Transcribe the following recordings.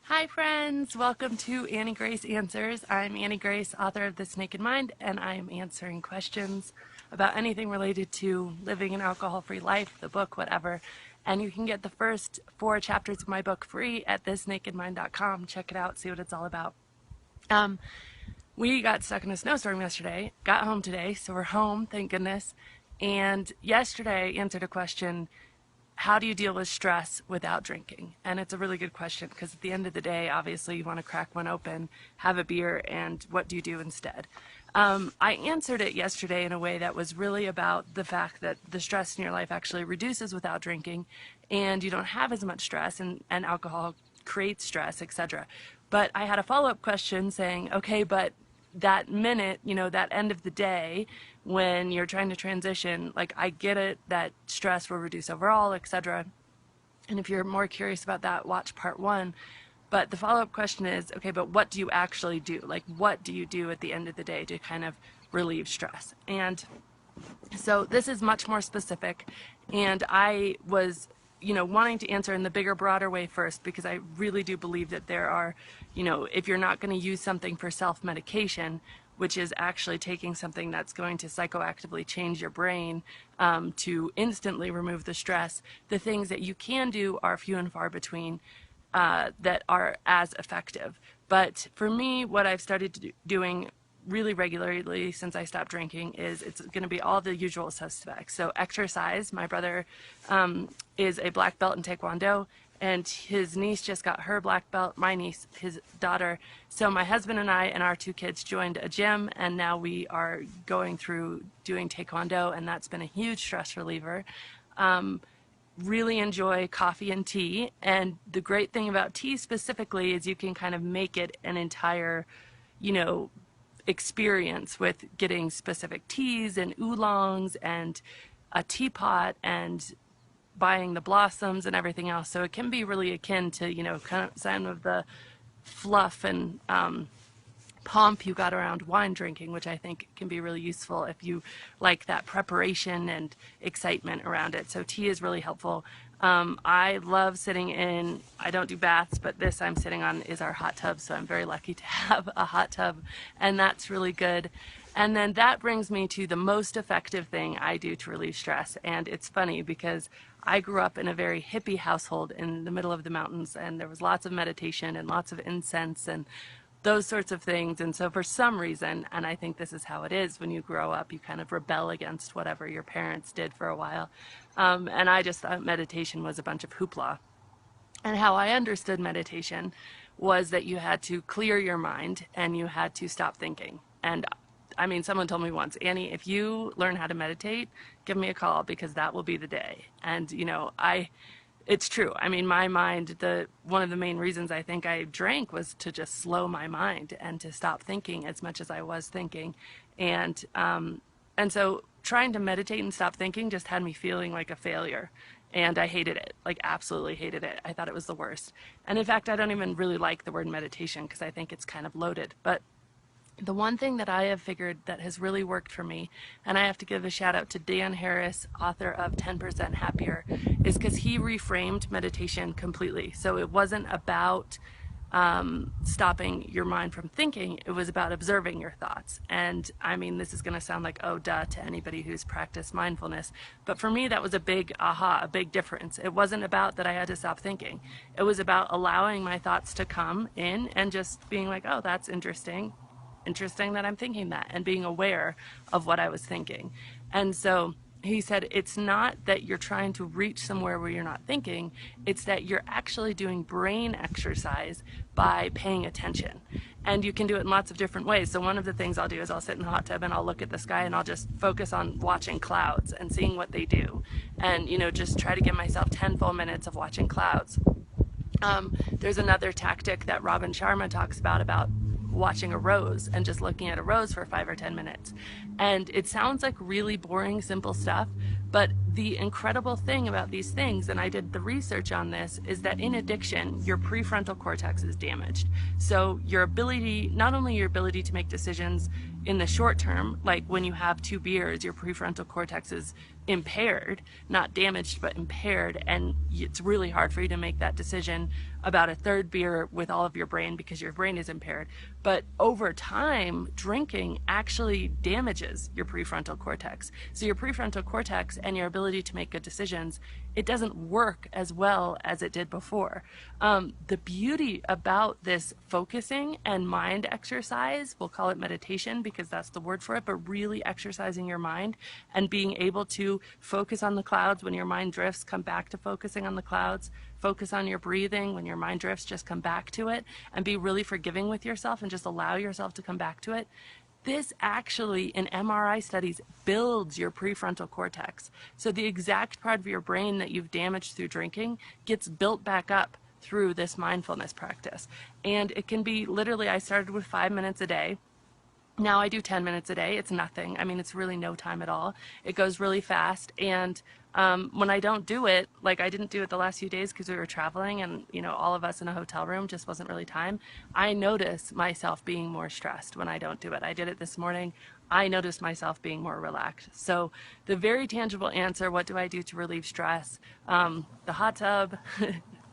Hi friends, welcome to Annie Grace Answers. I'm Annie Grace, author of This Naked Mind, and I am answering questions about anything related to living an alcohol-free life, the book, whatever. And you can get the first 4 chapters of my book free at thisnakedmind.com. Check it out, see what it's all about. We got stuck in a snowstorm yesterday, got home today, so we're home, thank goodness. And yesterday I answered a question, how do you deal with stress without drinking? And it's a really good question because at the end of the day, obviously you want to crack one open, have a beer, and what do you do instead? I answered it yesterday in a way that was really about the fact that the stress in your life actually reduces without drinking and you don't have as much stress, and alcohol creates stress, etc. But I had a follow-up question saying, okay, but that minute, that end of the day when you're trying to transition, like, I get it that stress will reduce overall, etc. And if you're more curious about that, watch part 1. But the follow-up question is, okay, but what do you actually do? Like, what do you do at the end of the day to kind of relieve stress? And so this is much more specific, and I was wanting to answer in the bigger, broader way first, because I really do believe that there are, if you're not going to use something for self-medication, which is actually taking something that's going to psychoactively change your brain to instantly remove the stress, the things that you can do are few and far between that are as effective. But for me, what I've started doing really regularly since I stopped drinking is it's going to be all the usual suspects. So exercise. My brother is a black belt in TaeKwonDo, and his niece just got her black belt, my niece, his daughter. So my husband and I and our 2 kids joined a gym, and now we are going through doing TaeKwonDo, and that's been a huge stress reliever. Really enjoy coffee and tea, and the great thing about tea specifically is you can kind of make it an entire, experience with getting specific teas and oolongs and a teapot and buying the blossoms and everything else. So it can be really akin to, kind of some of the fluff and pomp you got around wine drinking, which I think can be really useful if you like that preparation and excitement around it. So tea is really helpful. I love sitting in, I don't do baths, but this I'm sitting on is our hot tub, so I'm very lucky to have a hot tub, and that's really good. And then that brings me to the most effective thing I do to relieve stress. And it's funny because I grew up in a very hippie household in the middle of the mountains, and there was lots of meditation and lots of incense and those sorts of things. And so for some reason, and I think this is how it is when you grow up, you kind of rebel against whatever your parents did for a while. And I just thought meditation was a bunch of hoopla. And how I understood meditation was that you had to clear your mind and you had to stop thinking. And I mean, someone told me once, Annie, if you learn how to meditate, give me a call because that will be the day. And, it's true. I mean, my mind, one of the main reasons I think I drank was to just slow my mind and to stop thinking as much as I was thinking. And so trying to meditate and stop thinking just had me feeling like a failure. And I hated it, like absolutely hated it. I thought it was the worst. And in fact, I don't even really like the word meditation because I think it's kind of loaded. But the one thing that I have figured that has really worked for me, and I have to give a shout out to Dan Harris, author of 10% Happier, is because he reframed meditation completely. So it wasn't about stopping your mind from thinking, it was about observing your thoughts. And I mean, this is going to sound like, oh, duh, to anybody who's practiced mindfulness. But for me, that was a big aha, a big difference. It wasn't about that I had to stop thinking. It was about allowing my thoughts to come in and just being like, oh, that's interesting that I'm thinking that, and being aware of what I was thinking. And so he said, it's not that you're trying to reach somewhere where you're not thinking, it's that you're actually doing brain exercise by paying attention. And you can do it in lots of different ways. So one of the things I'll do is I'll sit in the hot tub and I'll look at the sky and I'll just focus on watching clouds and seeing what they do. And, just try to give myself 10 full minutes of watching clouds. There's another tactic that Robin Sharma talks about watching a rose and just looking at a rose for 5 or 10 minutes. And it sounds like really boring, simple stuff, but the incredible thing about these things, and I did the research on this, is that in addiction, your prefrontal cortex is damaged. So your ability, not only your ability to make decisions in the short term, like when you have 2 beers, your prefrontal cortex is impaired, not damaged, but impaired. And it's really hard for you to make that decision about a 3rd beer with all of your brain because your brain is impaired. But over time, drinking actually damages your prefrontal cortex. So your prefrontal cortex and your ability to make good decisions, it doesn't work as well as it did before. The beauty about this focusing and mind exercise, we'll call it meditation because that's the word for it, but really exercising your mind and being able to focus on the clouds when your mind drifts, come back to focusing on the clouds, focus on your breathing. When your mind drifts, just come back to it and be really forgiving with yourself and just allow yourself to come back to it. This actually, in MRI studies, builds your prefrontal cortex. So the exact part of your brain that you've damaged through drinking gets built back up through this mindfulness practice. And it can be literally, I started with 5 minutes a day. Now I do 10 minutes a day. It's nothing. I mean, it's really no time at all. It goes really fast. And when I don't do it, like I didn't do it the last few days because we were traveling and, all of us in a hotel room, just wasn't really time. I notice myself being more stressed when I don't do it. I did it this morning. I noticed myself being more relaxed. So the very tangible answer, what do I do to relieve stress? The hot tub,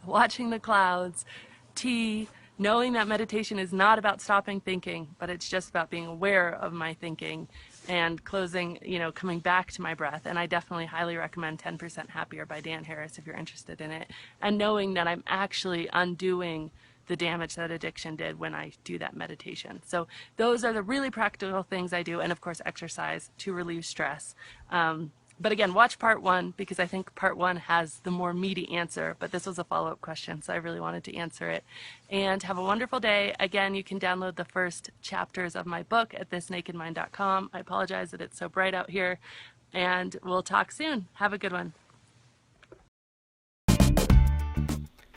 watching the clouds, tea, knowing that meditation is not about stopping thinking, but it's just about being aware of my thinking and closing, coming back to my breath. And I definitely highly recommend 10% Happier by Dan Harris if you're interested in it. And knowing that I'm actually undoing the damage that addiction did when I do that meditation. So those are the really practical things I do. And of course, exercise to relieve stress. But again, watch part 1 because I think part 1 has the more meaty answer, but this was a follow-up question, so I really wanted to answer it. And have a wonderful day. Again, you can download the first chapters of my book at thisnakedmind.com. I apologize that it's so bright out here, and we'll talk soon. Have a good one.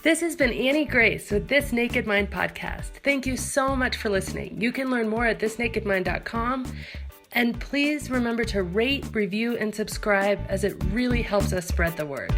This has been Annie Grace with This Naked Mind podcast. Thank you so much for listening. You can learn more at thisnakedmind.com. And please remember to rate, review, and subscribe as it really helps us spread the word.